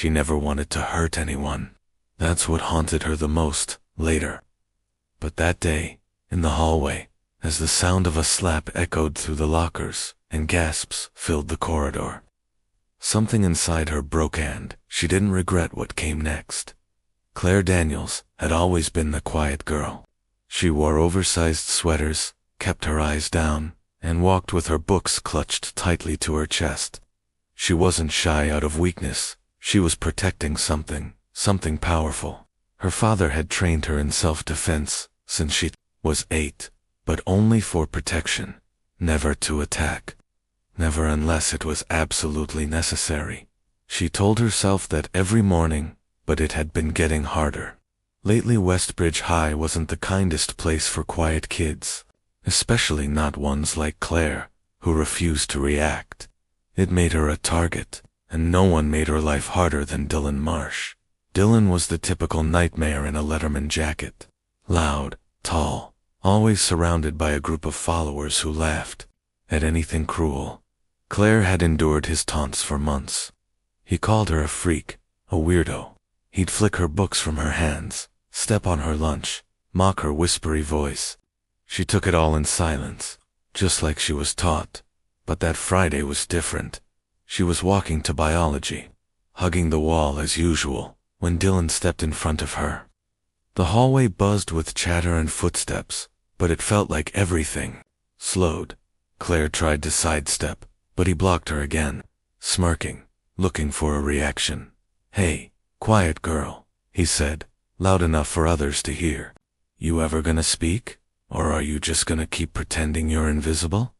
She never wanted to hurt anyone. That's what haunted her the most, later. But that day, in the hallway, as the sound of a slap echoed through the lockers and gasps filled the corridor, something inside her broke and she didn't regret what came next. Claire Daniels had always been the quiet girl. She wore oversized sweaters, kept her eyes down, and walked with her books clutched tightly to her chest. She wasn't shy out of weakness. She was protecting something powerful. Her father had trained her in self-defense since she was 8, but only for protection, never to attack. Never unless it was absolutely necessary. She told herself that every morning, but it had been getting harder. Lately Westbridge High wasn't the kindest place for quiet kids, especially not ones like Claire, who refused to react. It made her a target, and no one made her life harder than Dylan Marsh. Dylan was the typical nightmare in a Letterman jacket. Loud, tall, always surrounded by a group of followers who laughed at anything cruel. Claire had endured his taunts for months. He called her a freak, a weirdo. He'd flick her books from her hands, step on her lunch, mock her whispery voice. She took it all in silence, just like she was taught. But that Friday was different. She was walking to biology, hugging the wall as usual, when Dylan stepped in front of her. The hallway buzzed with chatter and footsteps, but it felt like everything slowed. Claire tried to sidestep, but he blocked her again, smirking, looking for a reaction. "Hey, quiet girl," he said, loud enough for others to hear. "You ever gonna speak? Or are you just gonna keep pretending you're invisible?"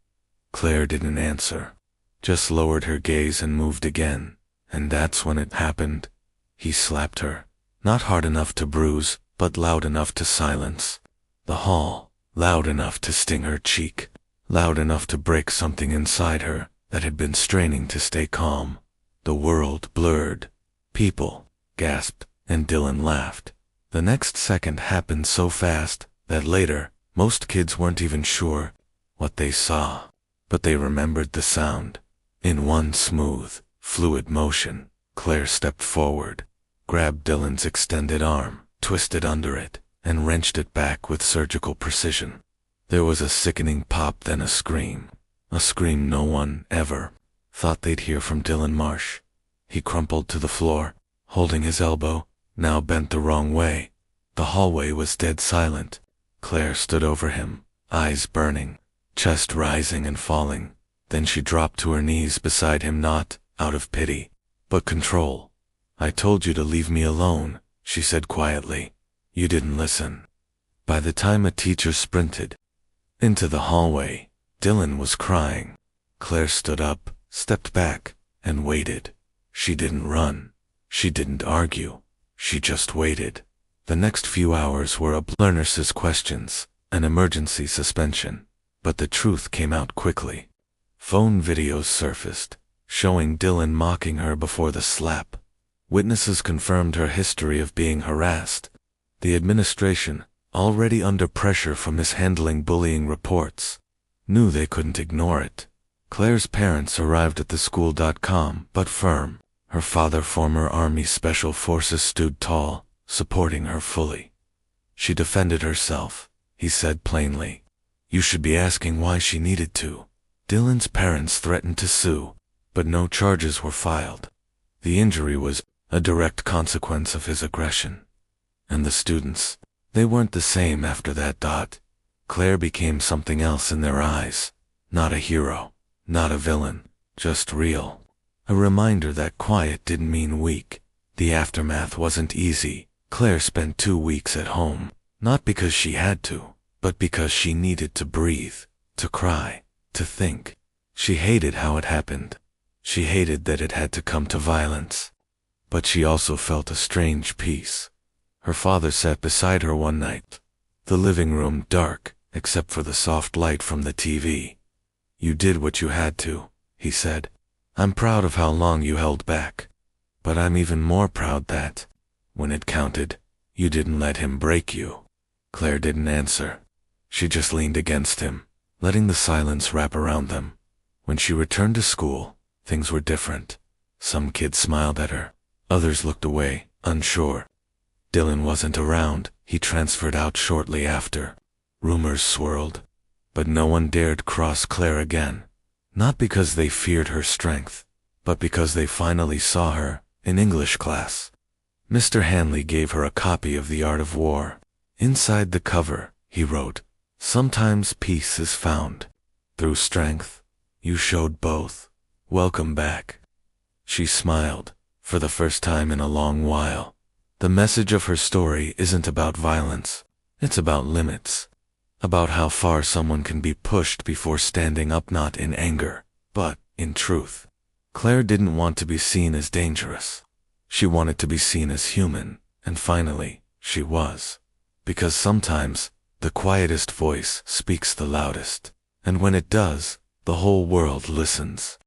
Claire didn't answer, just lowered her gaze and moved again, and that's when it happened. He slapped her, not hard enough to bruise, but loud enough to silence the hall, loud enough to sting her cheek, loud enough to break something inside her that had been straining to stay calm. The world blurred. People gasped, and Dylan laughed. The next second happened so fast that later, most kids weren't even sure what they saw, but they remembered the sound. In one smooth, fluid motion, Claire stepped forward, grabbed Dylan's extended arm, twisted under it, and wrenched it back with surgical precision. There was a sickening pop, then a scream no one ever thought they'd hear from Dylan Marsh. He crumpled to the floor, holding his elbow, now bent the wrong way. The hallway was dead silent. Claire stood over him, eyes burning, chest rising and falling. Then she dropped to her knees beside him, not out of pity, but control. "I told you to leave me alone," she said quietly. "You didn't listen." By the time a teacher sprinted into the hallway, Dylan was crying. Claire stood up, stepped back, and waited. She didn't run. She didn't argue. She just waited. The next few hours were a blur. Nurse's questions, an emergency suspension. But the truth came out quickly. Phone videos surfaced, showing Dylan mocking her before the slap. Witnesses confirmed her history of being harassed. The administration, already under pressure for mishandling bullying reports, knew they couldn't ignore it. Claire's parents arrived at the school.com, but firm. Her father, former Army Special Forces, stood tall, supporting her fully. She defended herself, he said plainly. You should be asking why she needed to. Dylan's parents threatened to sue, but no charges were filed. The injury was a direct consequence of his aggression. And the students, they weren't the same after that. Claire became something else in their eyes. Not a hero, not a villain, just real. A reminder that quiet didn't mean weak. The aftermath wasn't easy. Claire spent 2 weeks at home, not because she had to, but because she needed to breathe, to cry, to think. She hated how it happened. She hated that it had to come to violence. But she also felt a strange peace. Her father sat beside her one night, the living room dark, except for the soft light from the TV. You did what you had to, he said. I'm proud of how long you held back. But I'm even more proud that, when it counted, you didn't let him break you. Claire didn't answer. She just leaned against him, letting the silence wrap around them. When she returned to school, things were different. Some kids smiled at her. Others looked away, unsure. Dylan wasn't around, he transferred out shortly after. Rumors swirled, but no one dared cross Claire again. Not because they feared her strength, but because they finally saw her in English class. Mr. Hanley gave her a copy of The Art of War. Inside the cover, he wrote, "Sometimes peace is found through strength. You showed both. Welcome back." She smiled, for the first time in a long while. The message of her story isn't about violence. It's about limits. About how far someone can be pushed before standing up, not in anger, but in truth. Claire didn't want to be seen as dangerous. She wanted to be seen as human, and finally, she was. Because sometimes, the quietest voice speaks the loudest, and when it does, the whole world listens.